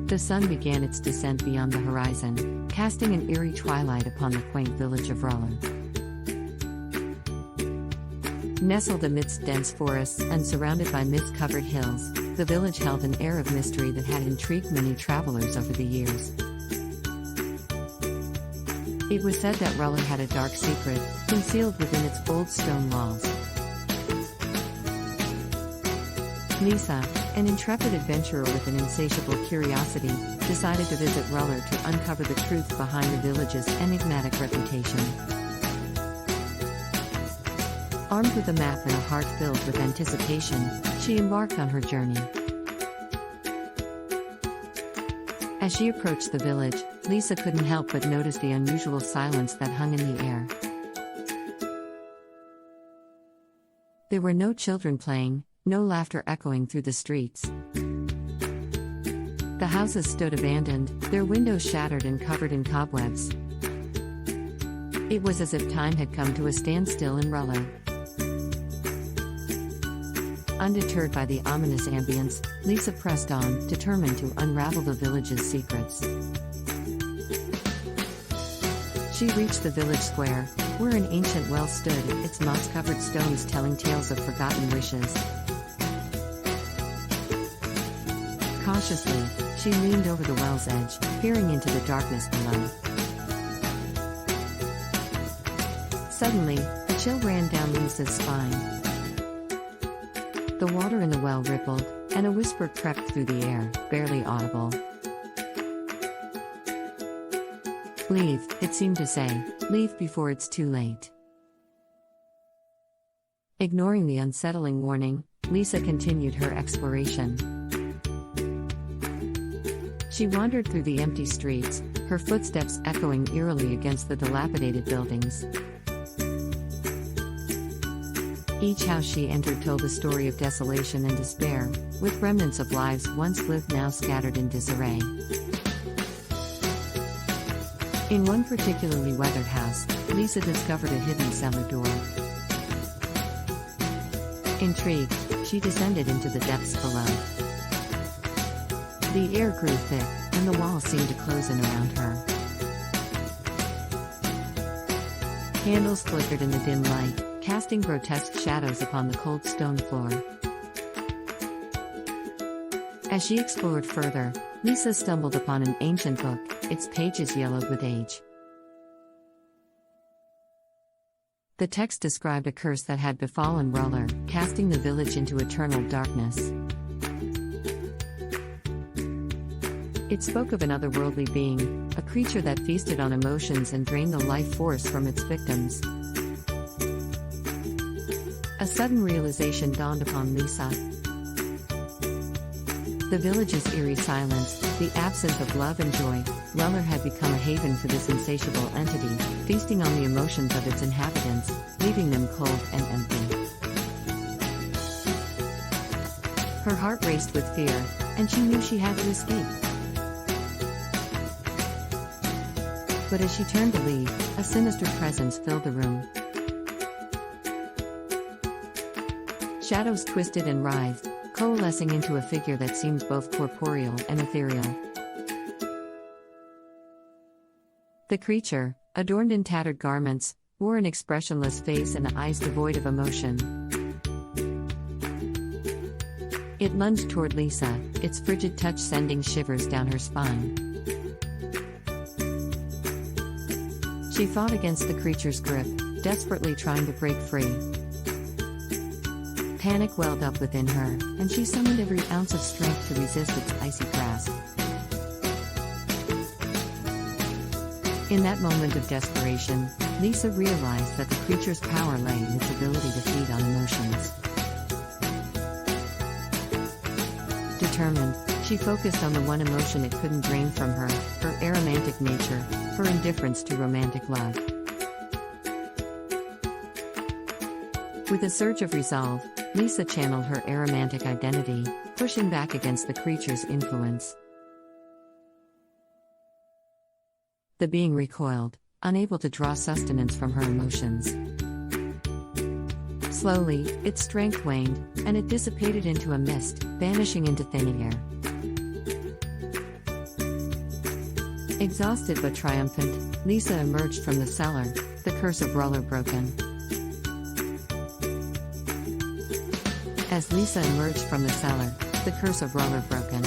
The sun began its descent beyond the horizon, casting an eerie twilight upon the quaint village of Roller. Nestled amidst dense forests and surrounded by mist-covered hills, the village held an air of mystery that had intrigued many travelers over the years. It was said that Roller had a dark secret, concealed within its old stone walls. Lisa, an intrepid adventurer with an insatiable curiosity, decided to visit Roller to uncover the truth behind the village's enigmatic reputation. Armed with a map and a heart filled with anticipation, she embarked on her journey. As she approached the village, Lisa couldn't help but notice the unusual silence that hung in the air. There were no children playing, no laughter echoing through the streets. The houses stood abandoned, their windows shattered and covered in cobwebs. It was as if time had come to a standstill in Roller. Undeterred by the ominous ambience, Lisa pressed on, determined to unravel the village's secrets. She reached the village square, where an ancient well stood, its moss-covered stones telling tales of forgotten wishes. Cautiously, she leaned over the well's edge, peering into the darkness below. Suddenly, a chill ran down Lisa's spine. The water in the well rippled, and a whisper crept through the air, barely audible. "Leave," it seemed to say, "leave before it's too late." Ignoring the unsettling warning, Lisa continued her exploration. She wandered through the empty streets, her footsteps echoing eerily against the dilapidated buildings. Each house she entered told a story of desolation and despair, with remnants of lives once lived now scattered in disarray. In one particularly weathered house, Lisa discovered a hidden cellar door. Intrigued, she descended into the depths below. The air grew thick, and the walls seemed to close in around her. Candles flickered in the dim light, casting grotesque shadows upon the cold stone floor. As she explored further, Lisa stumbled upon an ancient book, its pages yellowed with age. The text described a curse that had befallen Roller, casting the village into eternal darkness. It spoke of an otherworldly being, a creature that feasted on emotions and drained the life force from its victims. A sudden realization dawned upon Lisa. The village's eerie silence, the absence of love and joy, Roller had become a haven for this insatiable entity, feasting on the emotions of its inhabitants, leaving them cold and empty. Her heart raced with fear, and she knew she had to escape. But as she turned to leave, a sinister presence filled the room. Shadows twisted and writhed, coalescing into a figure that seemed both corporeal and ethereal. The creature, adorned in tattered garments, wore an expressionless face and eyes devoid of emotion. It lunged toward Lisa, its frigid touch sending shivers down her spine. She fought against the creature's grip, desperately trying to break free. Panic welled up within her, and she summoned every ounce of strength to resist its icy grasp. In that moment of desperation, Lisa realized that the creature's power lay in its ability to feed on emotions. Determined, she focused on the one emotion it couldn't drain from her aromantic nature, her indifference to romantic love. With a surge of resolve, Lisa channeled her aromantic identity, pushing back against the creature's influence. The being recoiled, unable to draw sustenance from her emotions. Slowly, its strength waned, and it dissipated into a mist, vanishing into thin air. Exhausted but triumphant, Lisa emerged from the cellar, the curse of roller broken. As Lisa emerged from the cellar, the curse of roller broken.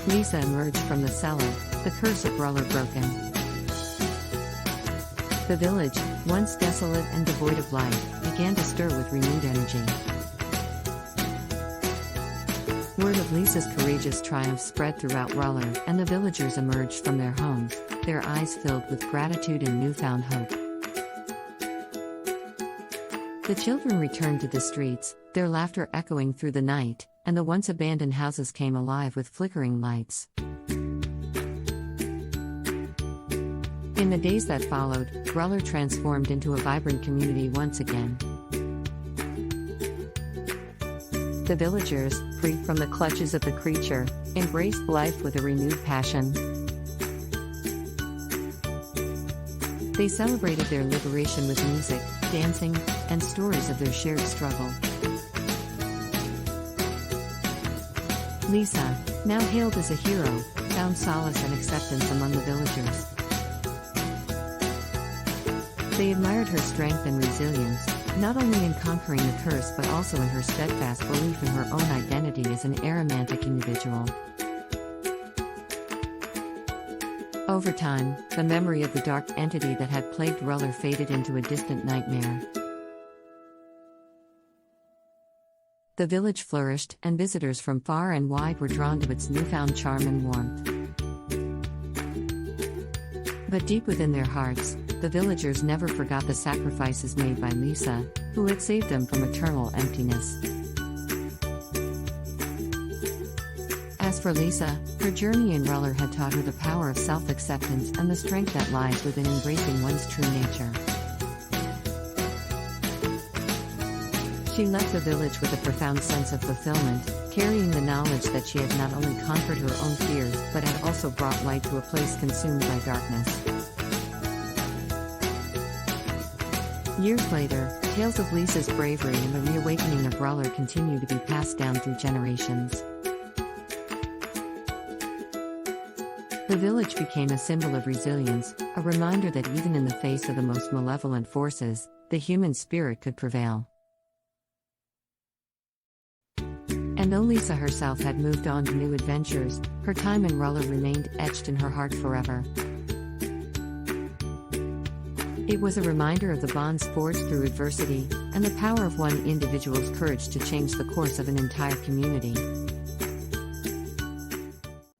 Lisa emerged from the cellar, the curse of roller broken. The village, once desolate and devoid of life, began to stir with renewed energy. Word of Lisa's courageous triumph spread throughout Roller, and the villagers emerged from their homes, their eyes filled with gratitude and newfound hope. The children returned to the streets, their laughter echoing through the night, and the once abandoned houses came alive with flickering lights. In the days that followed, Roller transformed into a vibrant community once again. The villagers, freed from the clutches of the creature, embraced life with a renewed passion. They celebrated their liberation with music, dancing, and stories of their shared struggle. Lisa, now hailed as a hero, found solace and acceptance among the villagers. They admired her strength and resilience, not only in conquering the curse but also in her steadfast belief in her own identity as an aromantic individual. Over time, the memory of the dark entity that had plagued Roller faded into a distant nightmare. The village flourished, and visitors from far and wide were drawn to its newfound charm and warmth. But deep within their hearts, the villagers never forgot the sacrifices made by Lisa, who had saved them from eternal emptiness. As for Lisa, her journey in Roller had taught her the power of self-acceptance and the strength that lies within embracing one's true nature. She left the village with a profound sense of fulfillment, carrying the knowledge that she had not only conquered her own fears but had also brought light to a place consumed by darkness. Years later, tales of Lisa's bravery and the reawakening of Roller continue to be passed down through generations. The village became a symbol of resilience, a reminder that even in the face of the most malevolent forces, the human spirit could prevail. And though Lisa herself had moved on to new adventures, her time in Roller remained etched in her heart forever. It was a reminder of the bonds forged through adversity, and the power of one individual's courage to change the course of an entire community.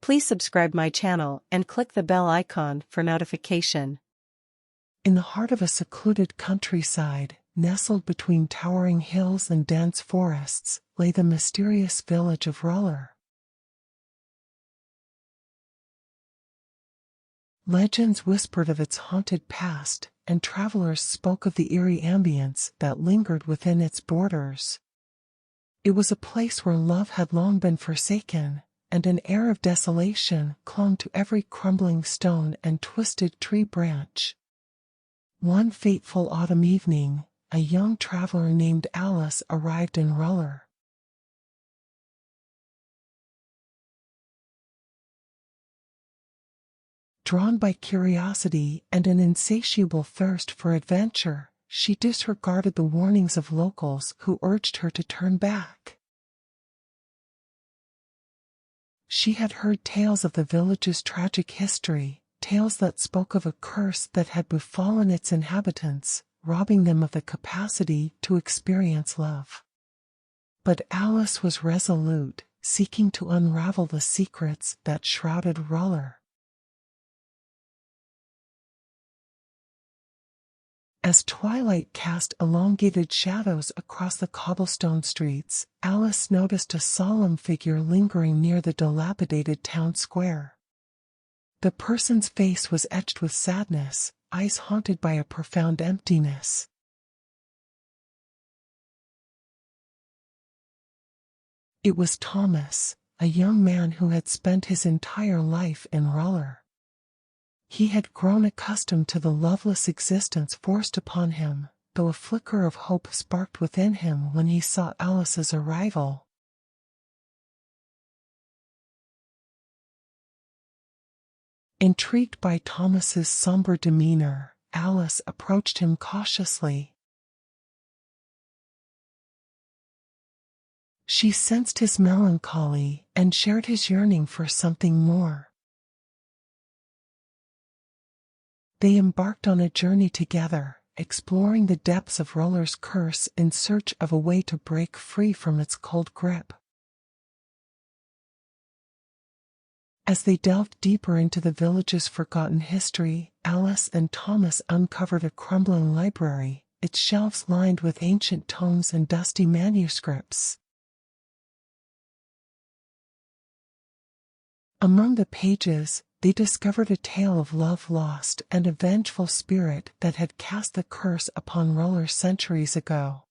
Please subscribe my channel and click the bell icon for notification. In the heart of a secluded countryside, nestled between towering hills and dense forests, lay the mysterious village of Roller. Legends whispered of its haunted past, and travelers spoke of the eerie ambience that lingered within its borders. It was a place where love had long been forsaken, and an air of desolation clung to every crumbling stone and twisted tree branch. One fateful autumn evening, a young traveler named Alice arrived in Roller. Drawn by curiosity and an insatiable thirst for adventure, she disregarded the warnings of locals who urged her to turn back. She had heard tales of the village's tragic history, tales that spoke of a curse that had befallen its inhabitants, robbing them of the capacity to experience love. But Alice was resolute, seeking to unravel the secrets that shrouded Roller. As twilight cast elongated shadows across the cobblestone streets, Alice noticed a solemn figure lingering near the dilapidated town square. The person's face was etched with sadness, eyes haunted by a profound emptiness. It was Thomas, a young man who had spent his entire life in Roller. He had grown accustomed to the loveless existence forced upon him, though a flicker of hope sparked within him when he saw Alice's arrival. Intrigued by Thomas's somber demeanor, Alice approached him cautiously. She sensed his melancholy and shared his yearning for something more. They embarked on a journey together, exploring the depths of Roller's curse in search of a way to break free from its cold grip. As they delved deeper into the village's forgotten history, Alice and Thomas uncovered a crumbling library, its shelves lined with ancient tomes and dusty manuscripts. Among the pages, they discovered a tale of love lost and a vengeful spirit that had cast the curse upon Roller centuries ago.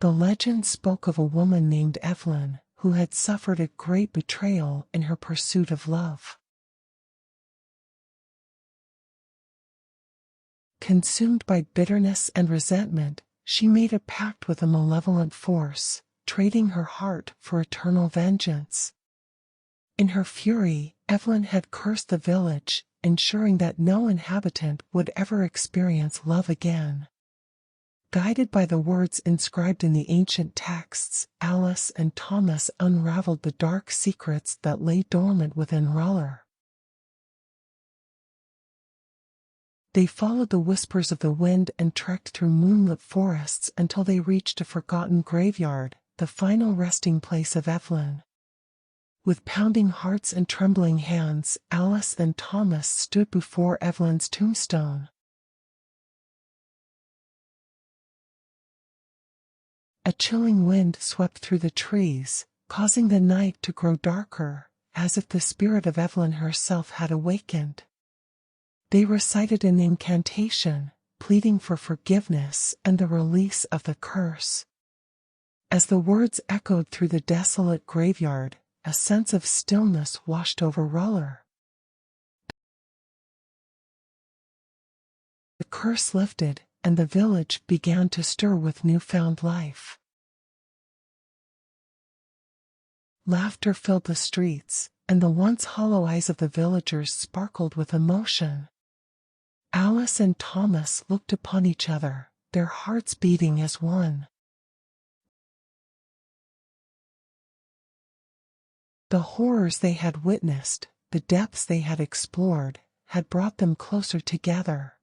The legend spoke of a woman named Evelyn, who had suffered a great betrayal in her pursuit of love. Consumed by bitterness and resentment, she made a pact with a malevolent force, trading her heart for eternal vengeance. In her fury, Evelyn had cursed the village, ensuring that no inhabitant would ever experience love again. Guided by the words inscribed in the ancient texts, Alice and Thomas unraveled the dark secrets that lay dormant within Roller. They followed the whispers of the wind and trekked through moonlit forests until they reached a forgotten graveyard, the final resting place of Evelyn. With pounding hearts and trembling hands, Alice and Thomas stood before Evelyn's tombstone. A chilling wind swept through the trees, causing the night to grow darker, as if the spirit of Evelyn herself had awakened. They recited an incantation, pleading for forgiveness and the release of the curse. As the words echoed through the desolate graveyard, a sense of stillness washed over Roller. The curse lifted, and the village began to stir with newfound life. Laughter filled the streets, and the once hollow eyes of the villagers sparkled with emotion. Alice and Thomas looked upon each other, their hearts beating as one. The horrors they had witnessed, the depths they had explored, had brought them closer together.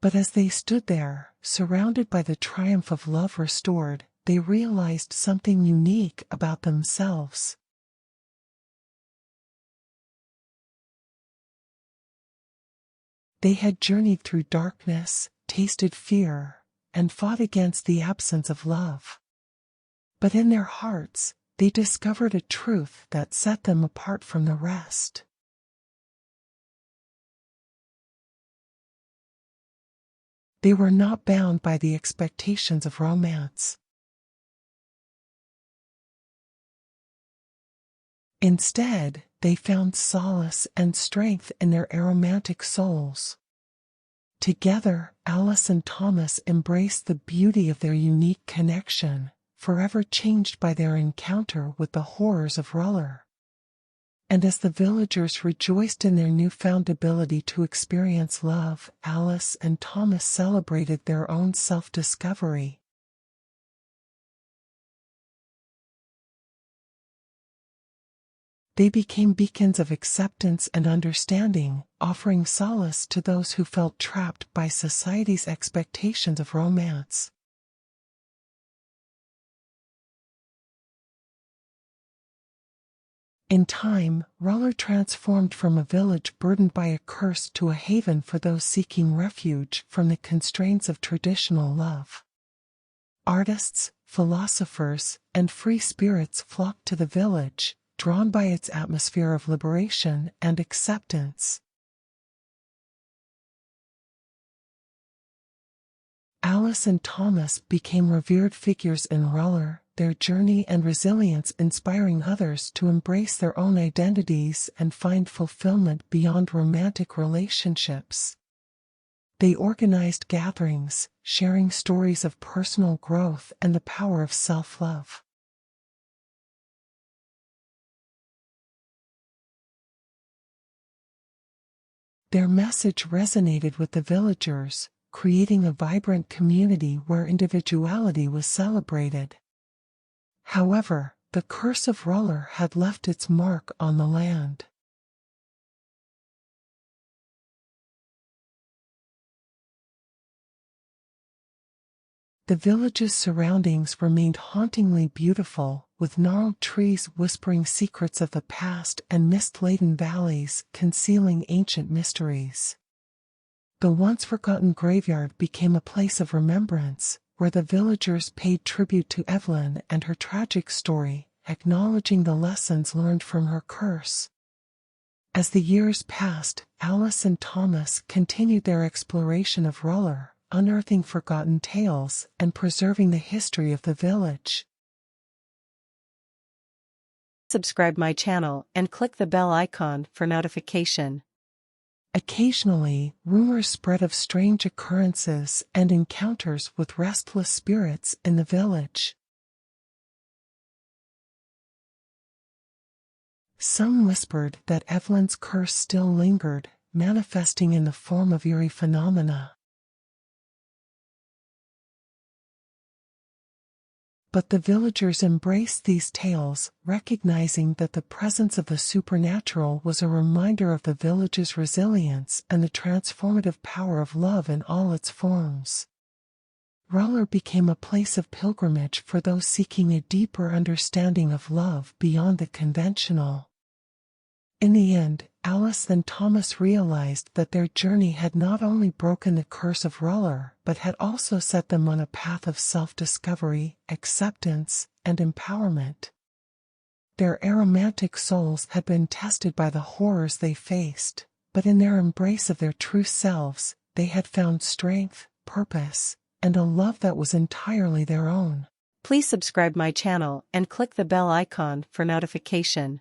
But as they stood there, surrounded by the triumph of love restored, they realized something unique about themselves. They had journeyed through darkness, tasted fear, and fought against the absence of love. But in their hearts, they discovered a truth that set them apart from the rest. They were not bound by the expectations of romance. Instead, they found solace and strength in their aromantic souls. Together, Alice and Thomas embraced the beauty of their unique connection, forever changed by their encounter with the horrors of Roller. And as the villagers rejoiced in their newfound ability to experience love, Alice and Thomas celebrated their own self-discovery. They became beacons of acceptance and understanding, offering solace to those who felt trapped by society's expectations of romance. In time, Roller transformed from a village burdened by a curse to a haven for those seeking refuge from the constraints of traditional love. Artists, philosophers, and free spirits flocked to the village, drawn by its atmosphere of liberation and acceptance. Alice and Thomas became revered figures in Roller, their journey and resilience inspiring others to embrace their own identities and find fulfillment beyond romantic relationships. They organized gatherings, sharing stories of personal growth and the power of self-love. Their message resonated with the villagers, creating a vibrant community where individuality was celebrated. However, the curse of Roller had left its mark on the land. The village's surroundings remained hauntingly beautiful, with gnarled trees whispering secrets of the past and mist-laden valleys concealing ancient mysteries. The once-forgotten graveyard became a place of remembrance, where the villagers paid tribute to Evelyn and her tragic story, acknowledging the lessons learned from her curse. As the years passed, Alice and Thomas continued their exploration of Roller, unearthing forgotten tales and preserving the history of the village. Subscribe my channel and click the bell icon for notification. Occasionally, rumors spread of strange occurrences and encounters with restless spirits in the village. Some whispered that Evelyn's curse still lingered, manifesting in the form of eerie phenomena. But the villagers embraced these tales, recognizing that the presence of the supernatural was a reminder of the village's resilience and the transformative power of love in all its forms. Roller became a place of pilgrimage for those seeking a deeper understanding of love beyond the conventional. In the end, Alice and Thomas realized that their journey had not only broken the curse of Roller, but had also set them on a path of self-discovery, acceptance, and empowerment. Their aromantic souls had been tested by the horrors they faced, but in their embrace of their true selves, they had found strength, purpose, and a love that was entirely their own. Please subscribe my channel and click the bell icon for notification.